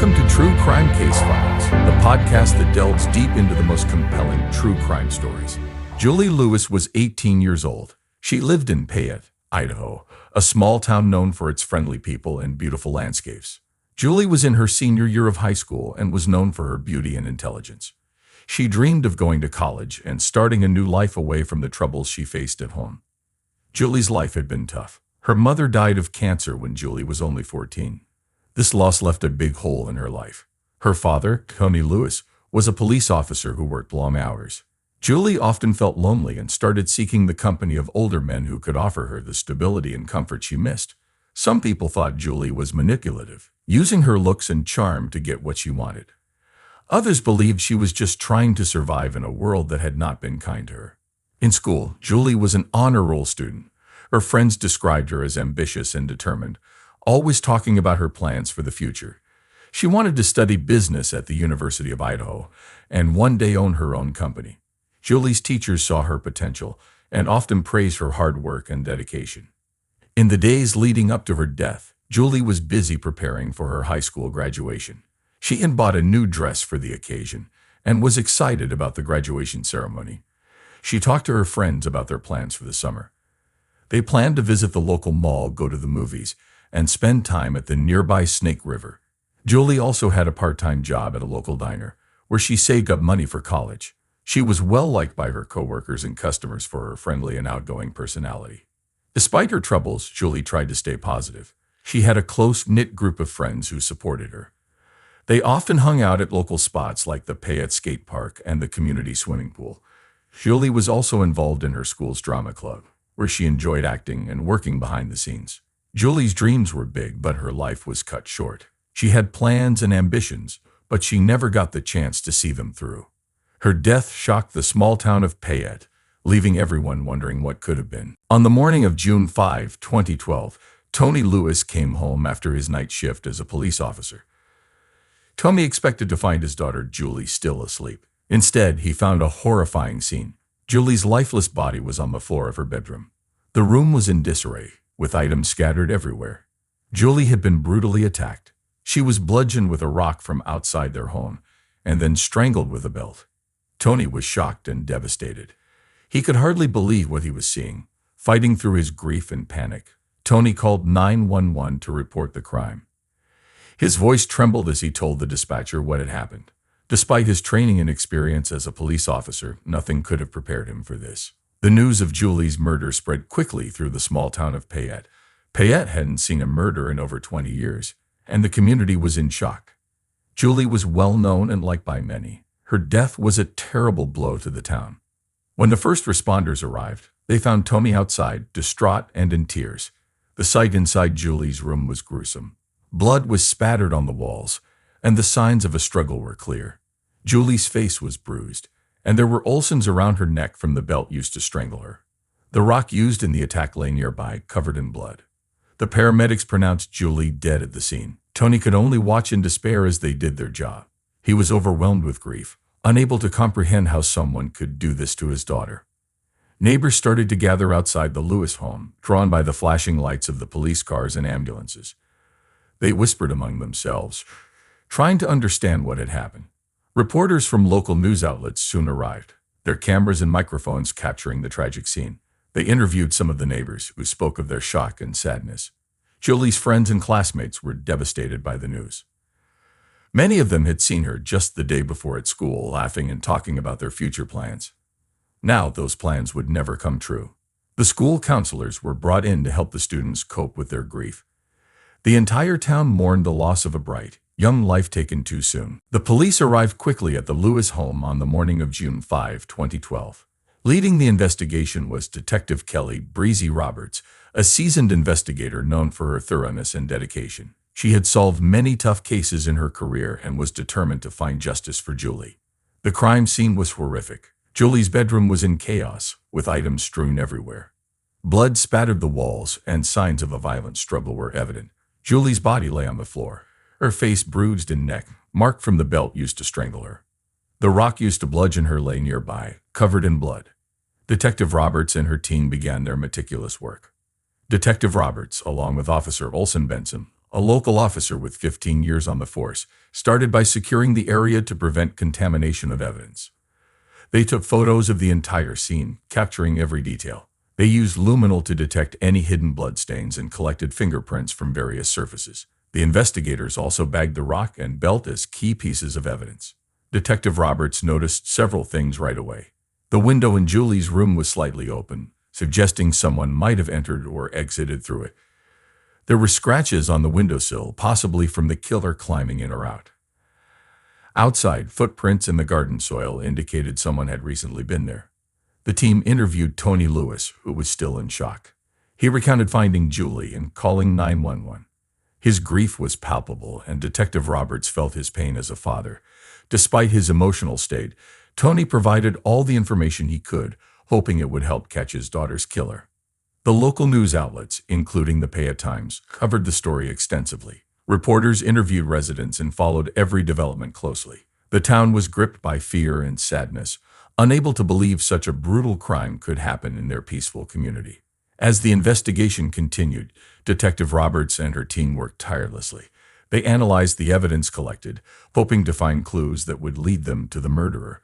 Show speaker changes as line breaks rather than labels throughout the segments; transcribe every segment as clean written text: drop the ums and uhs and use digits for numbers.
Welcome to True Crime Case Files, the podcast that delves deep into the most compelling true crime stories. Julie Lewis was 18 years old. She lived in Payette, Idaho, a small town known for its friendly people and beautiful landscapes. Julie was in her senior year of high school and was known for her beauty and intelligence. She dreamed of going to college and starting a new life away from the troubles she faced at home. Julie's life had been tough. Her mother died of cancer when Julie was only 14. This loss left a big hole in her life. Her father, Tony Lewis, was a police officer who worked long hours. Julie often felt lonely and started seeking the company of older men who could offer her the stability and comfort she missed. Some people thought Julie was manipulative, using her looks and charm to get what she wanted. Others believed she was just trying to survive in a world that had not been kind to her. In school, Julie was an honor roll student. Her friends described her as ambitious and determined, always talking about her plans for the future. She wanted to study business at the University of Idaho and one day own her own company. Julie's teachers saw her potential and often praised her hard work and dedication. In the days leading up to her death, Julie was busy preparing for her high school graduation. She had bought a new dress for the occasion and was excited about the graduation ceremony. She talked to her friends about their plans for the summer. They planned to visit the local mall, go to the movies, and spend time at the nearby Snake River. Julie also had a part-time job at a local diner, where she saved up money for college. She was well-liked by her coworkers and customers for her friendly and outgoing personality. Despite her troubles, Julie tried to stay positive. She had a close-knit group of friends who supported her. They often hung out at local spots like the Payette Skate Park and the community swimming pool. Julie was also involved in her school's drama club, where she enjoyed acting and working behind the scenes. Julie's dreams were big, but her life was cut short. She had plans and ambitions, but she never got the chance to see them through. Her death shocked the small town of Payette, leaving everyone wondering what could have been. On the morning of June 5, 2012, Tony Lewis came home after his night shift as a police officer. Tony expected to find his daughter Julie still asleep. Instead, he found a horrifying scene. Julie's lifeless body was on the floor of her bedroom. The room was in disarray, with items scattered everywhere. Julie had been brutally attacked. She was bludgeoned with a rock from outside their home, and then strangled with a belt. Tony was shocked and devastated. He could hardly believe what he was seeing. Fighting through his grief and panic, Tony called 911 to report the crime. His voice trembled as he told the dispatcher what had happened. Despite his training and experience as a police officer, nothing could have prepared him for this. The news of Julie's murder spread quickly through the small town of Payette. Payette hadn't seen a murder in over 20 years, and the community was in shock. Julie was well known and liked by many. Her death was a terrible blow to the town. When the first responders arrived, they found Tony outside, distraught and in tears. The sight inside Julie's room was gruesome. Blood was spattered on the walls, and the signs of a struggle were clear. Julie's face was bruised, and there were ulcers around her neck from the belt used to strangle her. The rock used in the attack lay nearby, covered in blood. The paramedics pronounced Julie dead at the scene. Tony could only watch in despair as they did their job. He was overwhelmed with grief, unable to comprehend how someone could do this to his daughter. Neighbors started to gather outside the Lewis home, drawn by the flashing lights of the police cars and ambulances. They whispered among themselves, trying to understand what had happened. Reporters from local news outlets soon arrived, their cameras and microphones capturing the tragic scene. They interviewed some of the neighbors, who spoke of their shock and sadness. Julie's friends and classmates were devastated by the news. Many of them had seen her just the day before at school, laughing and talking about their future plans. Now those plans would never come true. The school counselors were brought in to help the students cope with their grief. The entire town mourned the loss of a bright, young life taken too soon. The police arrived quickly at the Lewis home on the morning of June 5, 2012. Leading the investigation was Detective Kelly "Breezy" Roberts, a seasoned investigator known for her thoroughness and dedication. She had solved many tough cases in her career and was determined to find justice for Julie. The crime scene was horrific. Julie's bedroom was in chaos, with items strewn everywhere. Blood spattered the walls, and signs of a violent struggle were evident. Julie's body lay on the floor, her face bruised and neck marked from the belt used to strangle her. The rock used to bludgeon her lay nearby, covered in blood. Detective Roberts and her team began their meticulous work. Detective Roberts, along with Officer Olson Benson, a local officer with 15 years on the force, started by securing the area to prevent contamination of evidence. They took photos of the entire scene, capturing every detail. They used luminol to detect any hidden bloodstains and collected fingerprints from various surfaces. The investigators also bagged the rock and belt as key pieces of evidence. Detective Roberts noticed several things right away. The window in Julie's room was slightly open, suggesting someone might have entered or exited through it. There were scratches on the windowsill, possibly from the killer climbing in or out. Outside, footprints in the garden soil indicated someone had recently been there. The team interviewed Tony Lewis, who was still in shock. He recounted finding Julie and calling 911. His grief was palpable, and Detective Roberts felt his pain as a father. Despite his emotional state, Tony provided all the information he could, hoping it would help catch his daughter's killer. The local news outlets, including the Payette Times, covered the story extensively. Reporters interviewed residents and followed every development closely. The town was gripped by fear and sadness, unable to believe such a brutal crime could happen in their peaceful community. As the investigation continued, Detective Roberts and her team worked tirelessly. They analyzed the evidence collected, hoping to find clues that would lead them to the murderer.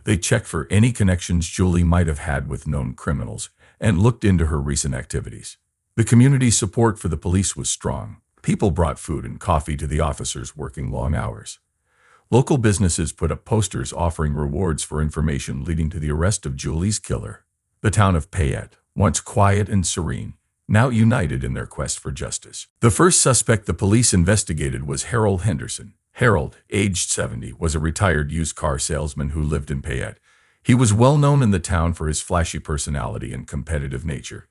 They checked for any connections Julie might have had with known criminals and looked into her recent activities. The community's support for the police was strong. People brought food and coffee to the officers working long hours. Local businesses put up posters offering rewards for information leading to the arrest of Julie's killer. The town of Payette, once quiet and serene, now united in their quest for justice. The first suspect the police investigated was Harold Henderson. Harold, aged 70, was a retired used car salesman who lived in Payette. He was well known in the town for his flashy personality and competitive nature.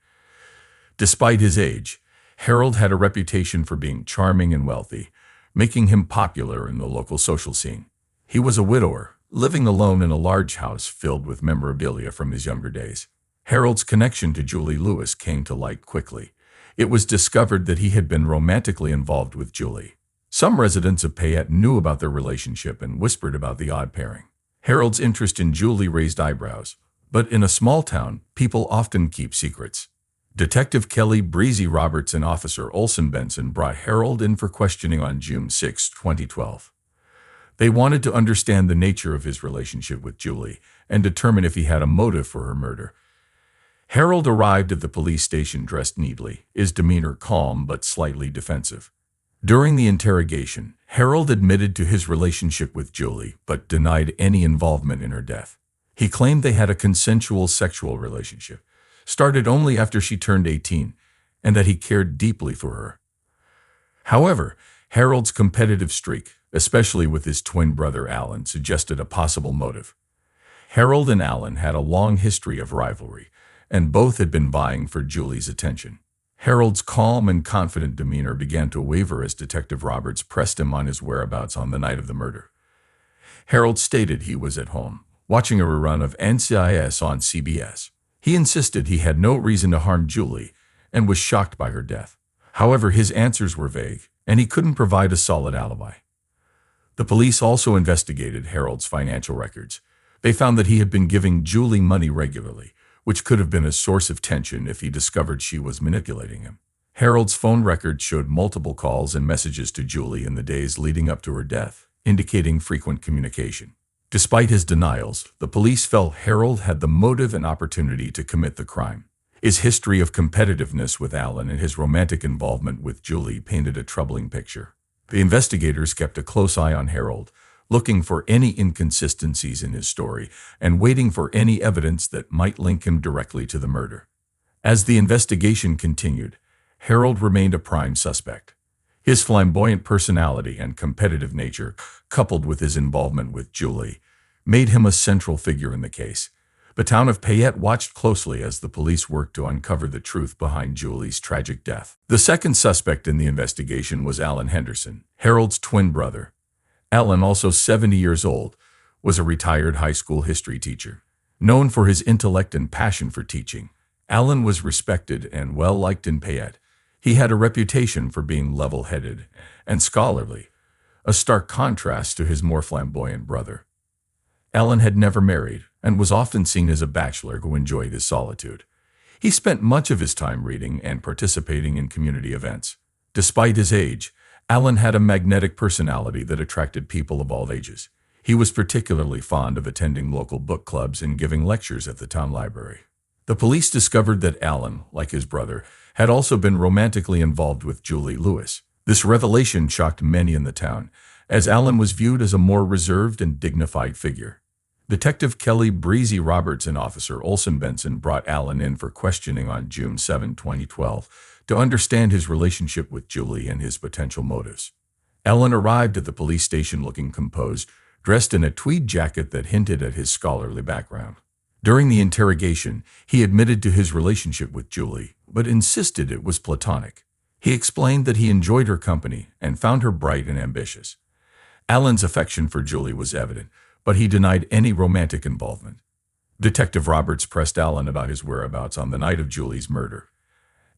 Despite his age, Harold had a reputation for being charming and wealthy, making him popular in the local social scene. He was a widower, living alone in a large house filled with memorabilia from his younger days. Harold's connection to Julie Lewis came to light quickly. It was discovered that he had been romantically involved with Julie. Some residents of Payette knew about their relationship and whispered about the odd pairing. Harold's interest in Julie raised eyebrows, but in a small town, people often keep secrets. Detective Kelly Breezy Roberts and Officer Olson Benson brought Harold in for questioning on June 6, 2012. They wanted to understand the nature of his relationship with Julie and determine if he had a motive for her murder. Harold arrived at the police station dressed neatly, his demeanor calm but slightly defensive. During the interrogation, Harold admitted to his relationship with Julie but denied any involvement in her death. He claimed they had a consensual sexual relationship, started only after she turned 18, and that he cared deeply for her. However, Harold's competitive streak, especially with his twin brother Alan, suggested a possible motive. Harold and Alan had a long history of rivalry, and both had been vying for Julie's attention. Harold's calm and confident demeanor began to waver as Detective Roberts pressed him on his whereabouts on the night of the murder. Harold stated he was at home, watching a rerun of NCIS on CBS. He insisted he had no reason to harm Julie and was shocked by her death. However, his answers were vague, and he couldn't provide a solid alibi. The police also investigated Harold's financial records. They found that he had been giving Julie money regularly, which could have been a source of tension if he discovered she was manipulating him. Harold's phone record showed multiple calls and messages to Julie in the days leading up to her death, indicating frequent communication. Despite his denials, the police felt Harold had the motive and opportunity to commit the crime. His history of competitiveness with Alan and his romantic involvement with Julie painted a troubling picture. The investigators kept a close eye on Harold, looking for any inconsistencies in his story and waiting for any evidence that might link him directly to the murder. As the investigation continued, Harold remained a prime suspect. His flamboyant personality and competitive nature, coupled with his involvement with Julie, made him a central figure in the case. The town of Payette watched closely as the police worked to uncover the truth behind Julie's tragic death. The second suspect in the investigation was Alan Henderson, Harold's twin brother. Alan, also 70 years old, was a retired high school history teacher. Known for his intellect and passion for teaching, Alan was respected and well-liked in Payette. He had a reputation for being level-headed and scholarly, a stark contrast to his more flamboyant brother. Alan had never married and was often seen as a bachelor who enjoyed his solitude. He spent much of his time reading and participating in community events. Despite his age, Alan had a magnetic personality that attracted people of all ages. He was particularly fond of attending local book clubs and giving lectures at the town library. The police discovered that Alan, like his brother, had also been romantically involved with Julie Lewis. This revelation shocked many in the town, as Alan was viewed as a more reserved and dignified figure. Detective Kelly Breezy Roberts and Officer Olson Benson brought Alan in for questioning on June 7, 2012, to understand his relationship with Julie and his potential motives. Alan arrived at the police station looking composed, dressed in a tweed jacket that hinted at his scholarly background. During the interrogation, he admitted to his relationship with Julie, but insisted it was platonic. He explained that he enjoyed her company and found her bright and ambitious. Alan's affection for Julie was evident, but he denied any romantic involvement. Detective Roberts pressed Alan about his whereabouts on the night of Julie's murder.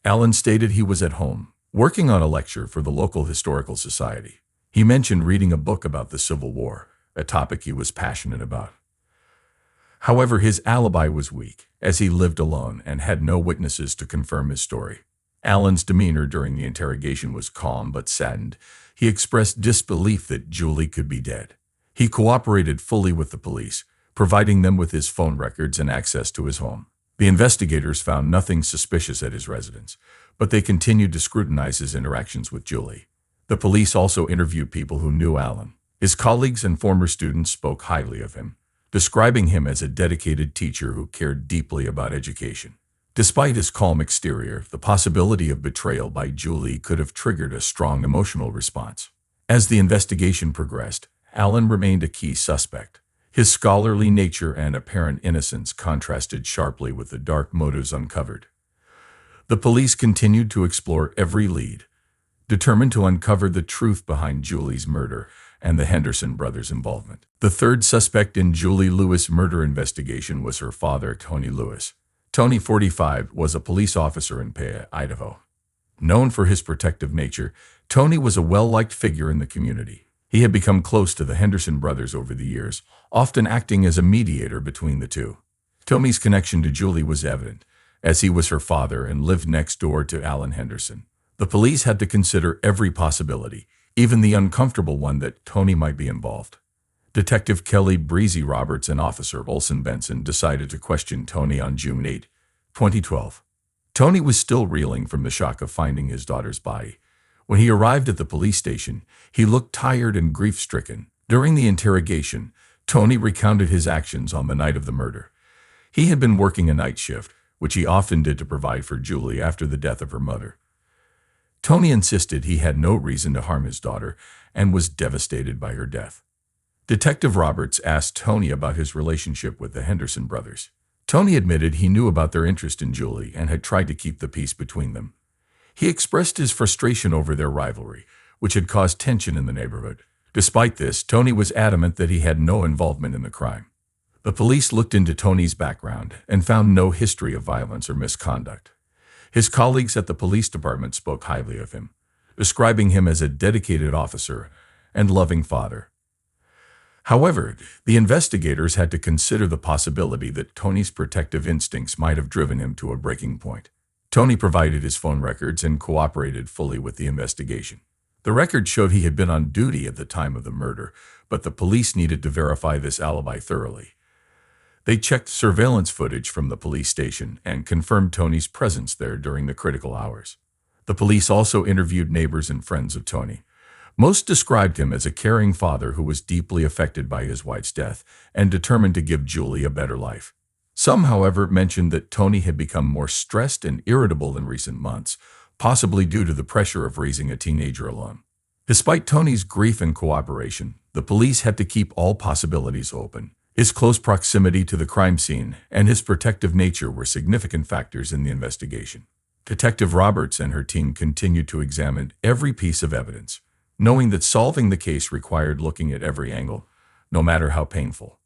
Alan stated he was at home, working on a lecture for the local historical society. He mentioned reading a book about the Civil War, a topic he was passionate about. However, his alibi was weak, as he lived alone and had no witnesses to confirm his story. Alan's demeanor during the interrogation was calm but saddened. He expressed disbelief that Julie could be dead. He cooperated fully with the police, providing them with his phone records and access to his home. The investigators found nothing suspicious at his residence, but they continued to scrutinize his interactions with Julie. The police also interviewed people who knew Alan. His colleagues and former students spoke highly of him, describing him as a dedicated teacher who cared deeply about education. Despite his calm exterior, the possibility of betrayal by Julie could have triggered a strong emotional response. As the investigation progressed, Alan remained a key suspect. His scholarly nature and apparent innocence contrasted sharply with the dark motives uncovered. The police continued to explore every lead, determined to uncover the truth behind Julie's murder and the Henderson brothers' involvement. The third suspect in Julie Lewis' murder investigation was her father, Tony Lewis. Tony, 45, was a police officer in Payette, Idaho. Known for his protective nature, Tony was a well-liked figure in the community. He had become close to the Henderson brothers over the years, often acting as a mediator between the two. Tony's connection to Julie was evident, as he was her father and lived next door to Alan Henderson. The police had to consider every possibility, even the uncomfortable one that Tony might be involved. Detective Kelly Breezy Roberts and Officer Olson Benson decided to question Tony on June 8, 2012. Tony was still reeling from the shock of finding his daughter's body. When he arrived at the police station, he looked tired and grief-stricken. During the interrogation, Tony recounted his actions on the night of the murder. He had been working a night shift, which he often did to provide for Julie after the death of her mother. Tony insisted he had no reason to harm his daughter and was devastated by her death. Detective Roberts asked Tony about his relationship with the Henderson brothers. Tony admitted he knew about their interest in Julie and had tried to keep the peace between them. He expressed his frustration over their rivalry, which had caused tension in the neighborhood. Despite this, Tony was adamant that he had no involvement in the crime. The police looked into Tony's background and found no history of violence or misconduct. His colleagues at the police department spoke highly of him, describing him as a dedicated officer and loving father. However, the investigators had to consider the possibility that Tony's protective instincts might have driven him to a breaking point. Tony provided his phone records and cooperated fully with the investigation. The record showed he had been on duty at the time of the murder, but the police needed to verify this alibi thoroughly. They checked surveillance footage from the police station and confirmed Tony's presence there during the critical hours. The police also interviewed neighbors and friends of Tony. Most described him as a caring father who was deeply affected by his wife's death and determined to give Julie a better life. Some, however, mentioned that Tony had become more stressed and irritable in recent months, possibly due to the pressure of raising a teenager alone. Despite Tony's grief and cooperation, the police had to keep all possibilities open. His close proximity to the crime scene and his protective nature were significant factors in the investigation. Detective Roberts and her team continued to examine every piece of evidence, knowing that solving the case required looking at every angle, no matter how painful.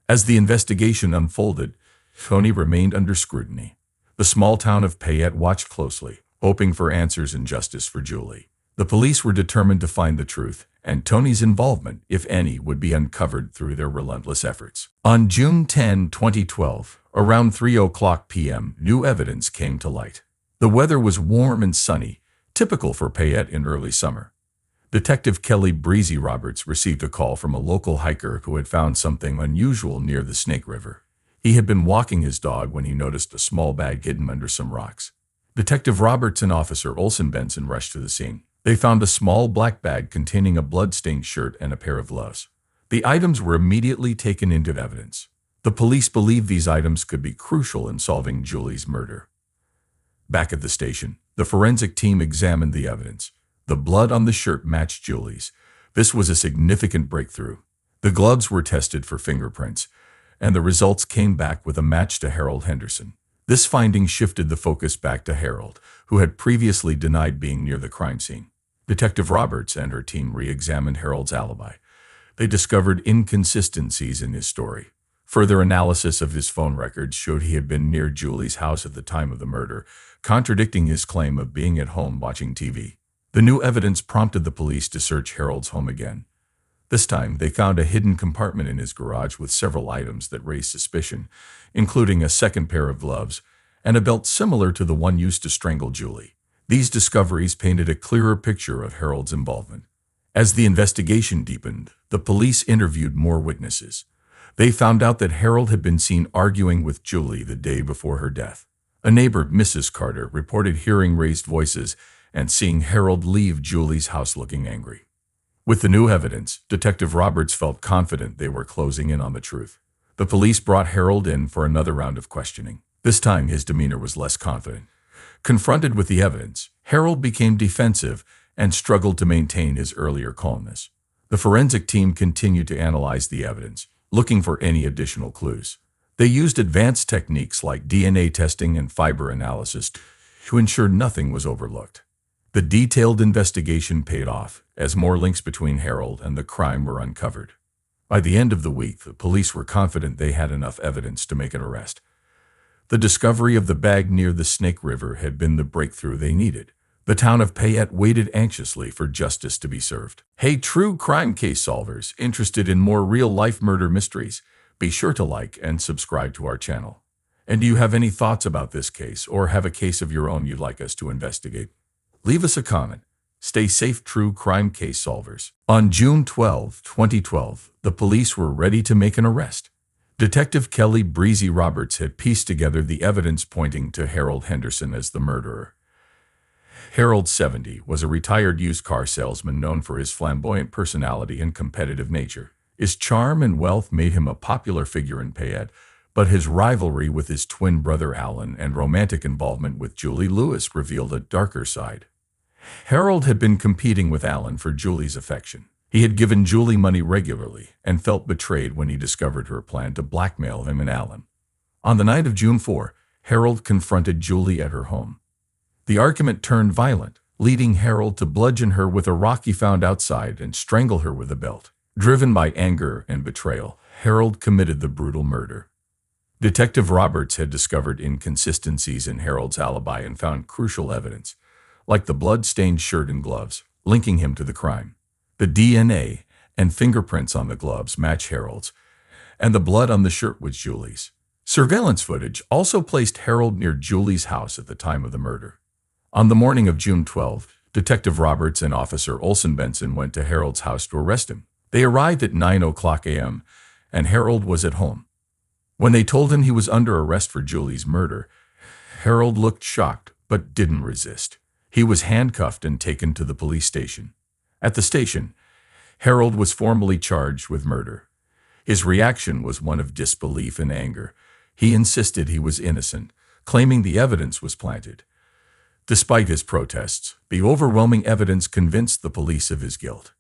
As the investigation unfolded, Tony remained under scrutiny. The small town of Payette watched closely, hoping for answers and justice for Julie. The police were determined to find the truth, and Tony's involvement, if any, would be uncovered through their relentless efforts. On June 10, 2012, around 3:00 p.m., new evidence came to light. The weather was warm and sunny, typical for Payette in early summer. Detective Kelly Breezy Roberts received a call from a local hiker who had found something unusual near the Snake River. He had been walking his dog when he noticed a small bag hidden under some rocks. Detective Roberts and Officer Olson Benson rushed to the scene. They found a small black bag containing a blood-stained shirt and a pair of gloves. The items were immediately taken into evidence. The police believed these items could be crucial in solving Julie's murder. Back at the station, the forensic team examined the evidence. The blood on the shirt matched Julie's. This was a significant breakthrough. The gloves were tested for fingerprints, and the results came back with a match to Harold Henderson. This finding shifted the focus back to Harold, who had previously denied being near the crime scene. Detective Roberts and her team re-examined Harold's alibi. They discovered inconsistencies in his story. Further analysis of his phone records showed he had been near Julie's house at the time of the murder, contradicting his claim of being at home watching TV. The new evidence prompted the police to search Harold's home again. This time, they found a hidden compartment in his garage with several items that raised suspicion, including a second pair of gloves and a belt similar to the one used to strangle Julie. These discoveries painted a clearer picture of Harold's involvement. As the investigation deepened, the police interviewed more witnesses. They found out that Harold had been seen arguing with Julie the day before her death. A neighbor, Mrs. Carter, reported hearing raised voices and seeing Harold leave Julie's house looking angry. With the new evidence, Detective Roberts felt confident they were closing in on the truth. The police brought Harold in for another round of questioning. This time, his demeanor was less confident. Confronted with the evidence, Harold became defensive and struggled to maintain his earlier calmness. The forensic team continued to analyze the evidence, looking for any additional clues. They used advanced techniques like DNA testing and fiber analysis to ensure nothing was overlooked. The detailed investigation paid off, as more links between Harold and the crime were uncovered. By the end of the week, the police were confident they had enough evidence to make an arrest. The discovery of the bag near the Snake River had been the breakthrough they needed. The town of Payette waited anxiously for justice to be served. Hey, true crime case solvers interested in more real-life murder mysteries, be sure to like and subscribe to our channel. And do you have any thoughts about this case or have a case of your own you'd like us to investigate? Leave us a comment. Stay safe, true crime case solvers. On June 12, 2012, the police were ready to make an arrest. Detective Kelly Breezy Roberts had pieced together the evidence pointing to Harold Henderson as the murderer. Harold, 70, was a retired used car salesman known for his flamboyant personality and competitive nature. His charm and wealth made him a popular figure in Payette, but his rivalry with his twin brother Alan and romantic involvement with Julie Lewis revealed a darker side. Harold had been competing with Alan for Julie's affection. He had given Julie money regularly and felt betrayed when he discovered her plan to blackmail him and Alan. On the night of June 4, Harold confronted Julie at her home. The argument turned violent, leading Harold to bludgeon her with a rock he found outside and strangle her with a belt. Driven by anger and betrayal, Harold committed the brutal murder. Detective Roberts had discovered inconsistencies in Harold's alibi and found crucial evidence, like the blood-stained shirt and gloves, linking him to the crime. The DNA and fingerprints on the gloves match Harold's, and the blood on the shirt was Julie's. Surveillance footage also placed Harold near Julie's house at the time of the murder. On the morning of June 12, Detective Roberts and Officer Olson Benson went to Harold's house to arrest him. They arrived at 9:00 a.m., and Harold was at home. When they told him he was under arrest for Julie's murder, Harold looked shocked but didn't resist. He was handcuffed and taken to the police station. At the station, Harold was formally charged with murder. His reaction was one of disbelief and anger. He insisted he was innocent, claiming the evidence was planted. Despite his protests, the overwhelming evidence convinced the police of his guilt.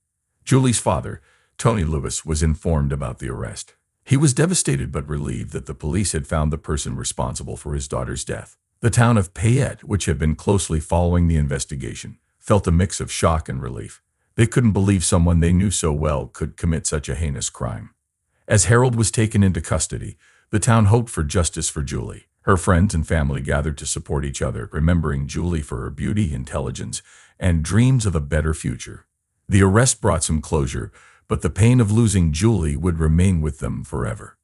Julie's father, Tony Lewis, was informed about the arrest. He was devastated but relieved that the police had found the person responsible for his daughter's death. The town of Payette, which had been closely following the investigation, felt a mix of shock and relief. They couldn't believe someone they knew so well could commit such a heinous crime. As Harold was taken into custody, the town hoped for justice for Julie. Her friends and family gathered to support each other, remembering Julie for her beauty, intelligence, and dreams of a better future. The arrest brought some closure, but the pain of losing Julie would remain with them forever.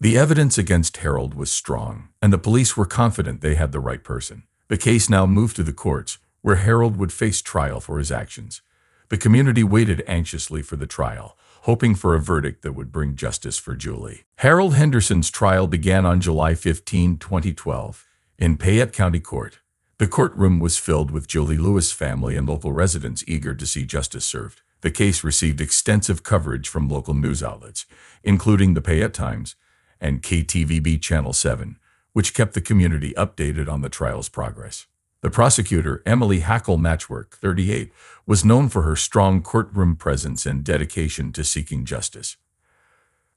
The evidence against Harold was strong, and the police were confident they had the right person. The case now moved to the courts, where Harold would face trial for his actions. The community waited anxiously for the trial, hoping for a verdict that would bring justice for Julie. Harold Henderson's trial began on July 15, 2012, in Payette County Court. The courtroom was filled with Julie Lewis' family and local residents eager to see justice served. The case received extensive coverage from local news outlets, including the Payette Times and KTVB Channel 7, which kept the community updated on the trial's progress. The prosecutor, Emily Hackle Matchwork, 38, was known for her strong courtroom presence and dedication to seeking justice.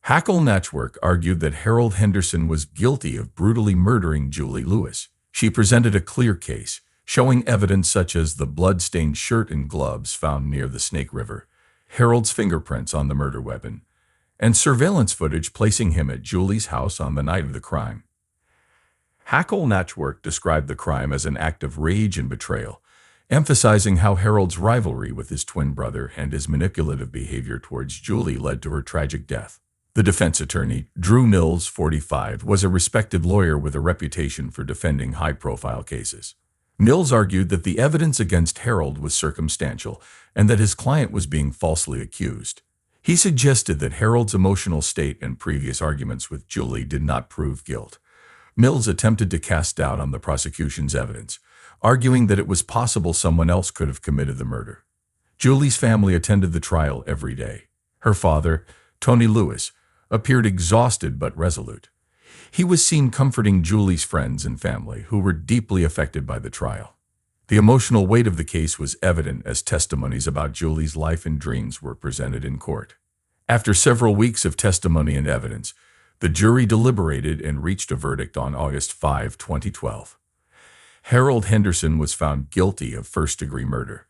Hackle Matchwork argued that Harold Henderson was guilty of brutally murdering Julie Lewis. She presented a clear case, showing evidence such as the blood-stained shirt and gloves found near the Snake River, Harold's fingerprints on the murder weapon, and surveillance footage placing him at Julie's house on the night of the crime. Hackle Matchwork described the crime as an act of rage and betrayal, emphasizing how Harold's rivalry with his twin brother and his manipulative behavior towards Julie led to her tragic death. The defense attorney, Drew Mills, 45, was a respected lawyer with a reputation for defending high-profile cases. Mills argued that the evidence against Harold was circumstantial and that his client was being falsely accused. He suggested that Harold's emotional state and previous arguments with Julie did not prove guilt. Mills attempted to cast doubt on the prosecution's evidence, arguing that it was possible someone else could have committed the murder. Julie's family attended the trial every day. Her father, Tony Lewis, appeared exhausted but resolute. He was seen comforting Julie's friends and family, who were deeply affected by the trial. The emotional weight of the case was evident as testimonies about Julie's life and dreams were presented in court. After several weeks of testimony and evidence, the jury deliberated and reached a verdict on August 5, 2012. Harold Henderson was found guilty of first-degree murder.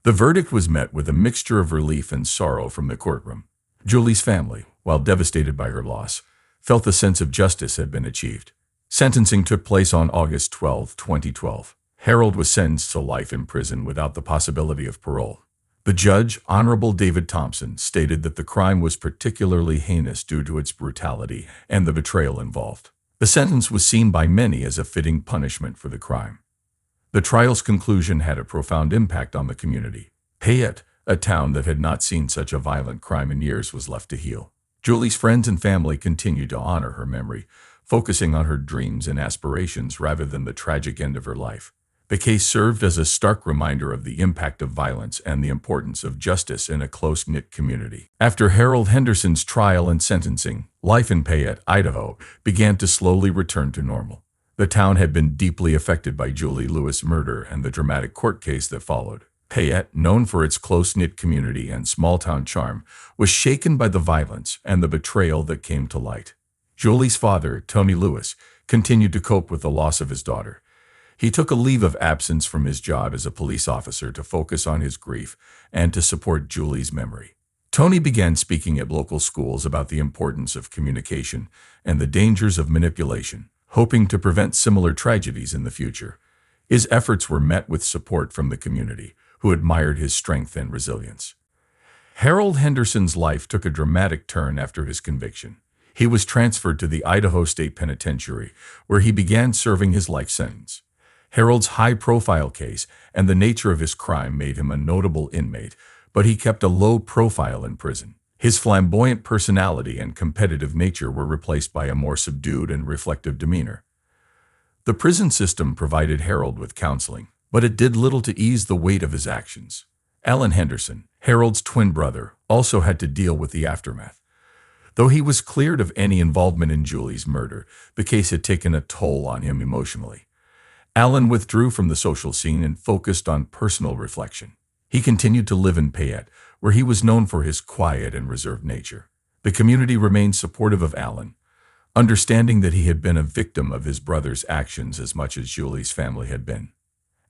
The verdict was met with a mixture of relief and sorrow from the courtroom. Julie's family, while devastated by her loss, felt a sense of justice had been achieved. Sentencing took place on August 12, 2012. Harold was sentenced to life in prison without the possibility of parole. The judge, Honorable David Thompson, stated that the crime was particularly heinous due to its brutality and the betrayal involved. The sentence was seen by many as a fitting punishment for the crime. The trial's conclusion had a profound impact on the community. Payette, a town that had not seen such a violent crime in years, was left to heal. Julie's friends and family continued to honor her memory, focusing on her dreams and aspirations rather than the tragic end of her life. The case served as a stark reminder of the impact of violence and the importance of justice in a close-knit community. After Harold Henderson's trial and sentencing, life in Payette, Idaho, began to slowly return to normal. The town had been deeply affected by Julie Lewis' murder and the dramatic court case that followed. Payette, known for its close-knit community and small-town charm, was shaken by the violence and the betrayal that came to light. Julie's father, Tony Lewis, continued to cope with the loss of his daughter. He took a leave of absence from his job as a police officer to focus on his grief and to support Julie's memory. Tony began speaking at local schools about the importance of communication and the dangers of manipulation, hoping to prevent similar tragedies in the future. His efforts were met with support from the community, who admired his strength and resilience. Harold Henderson's life took a dramatic turn after his conviction. He was transferred to the Idaho State Penitentiary, where he began serving his life sentence. Harold's high-profile case and the nature of his crime made him a notable inmate, but he kept a low profile in prison. His flamboyant personality and competitive nature were replaced by a more subdued and reflective demeanor. The prison system provided Harold with counseling, but it did little to ease the weight of his actions. Alan Henderson, Harold's twin brother, also had to deal with the aftermath. Though he was cleared of any involvement in Julie's murder, the case had taken a toll on him emotionally. Alan withdrew from the social scene and focused on personal reflection. He continued to live in Payette, where he was known for his quiet and reserved nature. The community remained supportive of Alan, understanding that he had been a victim of his brother's actions as much as Julie's family had been.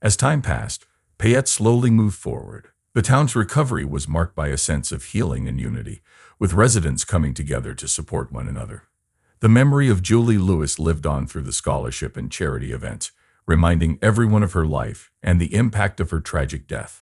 As time passed, Payette slowly moved forward. The town's recovery was marked by a sense of healing and unity, with residents coming together to support one another. The memory of Julie Lewis lived on through the scholarship and charity events, reminding everyone of her life and the impact of her tragic death.